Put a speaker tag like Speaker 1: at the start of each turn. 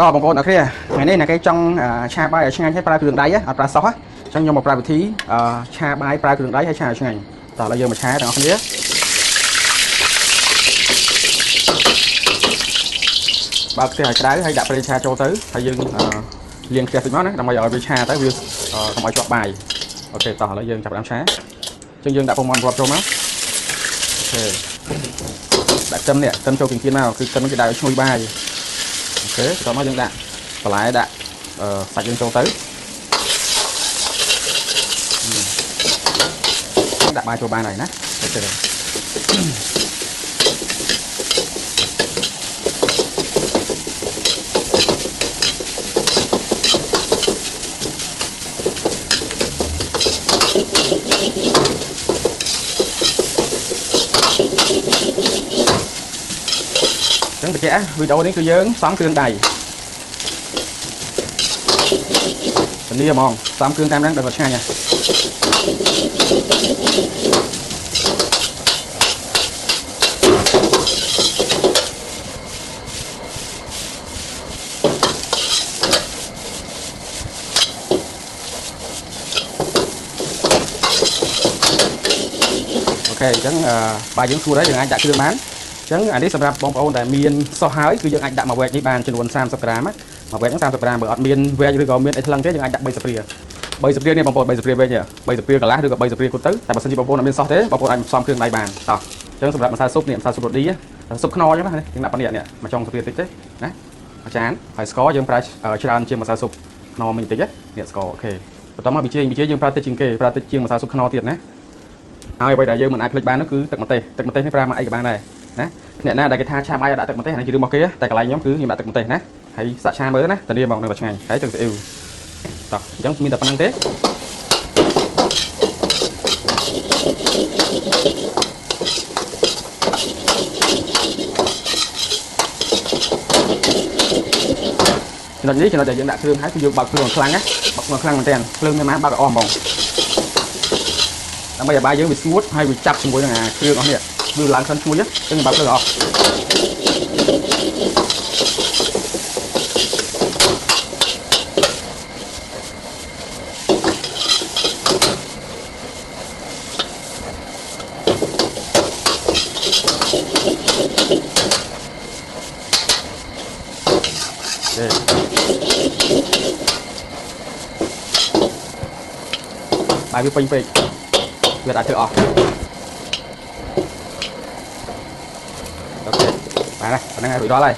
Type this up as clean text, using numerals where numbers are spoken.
Speaker 1: តបងប្អូនអរគ្នាថ្ងៃនេះណាគេចង់ឆាបាយឲ្យឆ្ងាញ់ឲ្យប្រើគ្រឿងដៃអត់ប្រើសោះអញ្ចឹងខ្ញុំមកប្រើវិធីឆាបាយប្រើគ្រឿងដៃឲ្យឆាឲ្យឆ្ងាញ់តោះឥឡូវយើងមកឆាទាំងអស់គ្នាបើកខ្ទះឲ្យក្តៅហើយដាក់ប្រេងឆាចូលទៅហើយយើងលាងខ្ទះតិចមកណាដើម្បីឲ្យវាឆាទៅវាកុំឲ្យជាប់បាយអូខេតោះឥឡូវយើងចាប់ផ្ដើមឆាអញ្ចឹងយើងដាក់ពងមាន់រាប់ចូលមកអូខេដាក់ខ្ទឹមនេះខ្ទឹមចូលគៀនមកគឺខ្ទឹមគេដាក់ឲ្យឈ្ងុយបាយអូខេបន្តមកយើងដាក់បន្លែដាក់សាច់យើងចូលទៅដាក់បាយចូលបានហើយណាអូខេចឹងបញ្ជាក់វីដេអូនេះគឺយើងសំគ្រឿងដៃធានាហ្មងសំគ្រឿងតាមហ្នឹងដល់ឆ្ងាញ់ហ៎អូខេអញ្ចឹងបាយយើងស្រួលហើយយើងអាចដាក់គ្រឿងបានអញ្ចឹងអានេះសម្រាប់បងប្អូនដែលមានសោះហើយគឺយើងអាចដាក់មួយវែកនេះបានចំនួន30ក្រាមមួយវែកហ្នឹង30ក្រាមបើអត់មានវែកឬក៏មានអីថ្លឹងទេយើងអាចដាក់3ស្ព្រា3ស្ព្រានេះបងប្អូន3ស្ព្រាវិញ3ស្ព្រាកន្លះឬក៏3ស្ព្រាគត់ទៅតែបើសិនជាបងប្អូនអត់មានសោះទេបងប្អូនអាចផ្សំគ្រឿងដៃបានតោះអញ្ចឹងសម្រាប់ម្សៅស៊ុបនេះម្សៅស៊ុបរ៉ូឌីស៊ុបខ្នុរអញ្ចឹងណាយើងដាក់ប៉ុណ្នេះមកចុងស្ព្រាតិចទេណាមួយចានហើយស្ករយើងប្រើច្រើនជាងម្សៅស៊ុបខ្នុរមិញតិចនេះស្ករអូខេបន្តមកប៊ីចេងយើងប្រើតិចជាងគេប្រើតិចជាងម្សៅស៊ុបខ្នុរទៀតណាហើយអ្វីដែលយើងមិនអាចភ្លេចបាននោះគឺទឹកម្ទេសនេះប្រើមកអីក៏បានដែរណាអ្នកណាដែលគេថាឆាបាយដាក់ទឹកម្ទេសហ្នឹងជារឿងរបស់គេតែកន្លែងខ្ញុំគឺខ្ញុំដាក់ទឹកម្ទេសណាហើយសាក់ឆាមើលណាធានាមកនៅតែឆ្ងាញ់ហើយទឹកស៊ីអ៊ីវតោះអញ្ចឹងមានតែប៉ុណ្្នឹងទេចំណុចនេះចំណុចដែលយើងដាក់គ្រឿងហើយគឺយើងបើកគ្រឿងខ្លាំងណាបើកគ្រឿងខ្លាំងមែនទែនភ្លើងមានម៉ាបើកអស់ហ្មងដើម្បីឲ្យបាយយើងវាស្ងួតហើយវាចាប់ជាមួយនឹងគ្រឿងអស់នេះវាឡើងក្លិនឈ្ងុយអញ្ចឹងបើកភ្លើងអស់បាយវាពេញពេកវាអាចធ្វើអស់អូខេបានហើយប៉ុណ្្នឹងហើយរួចរាល់ហើយ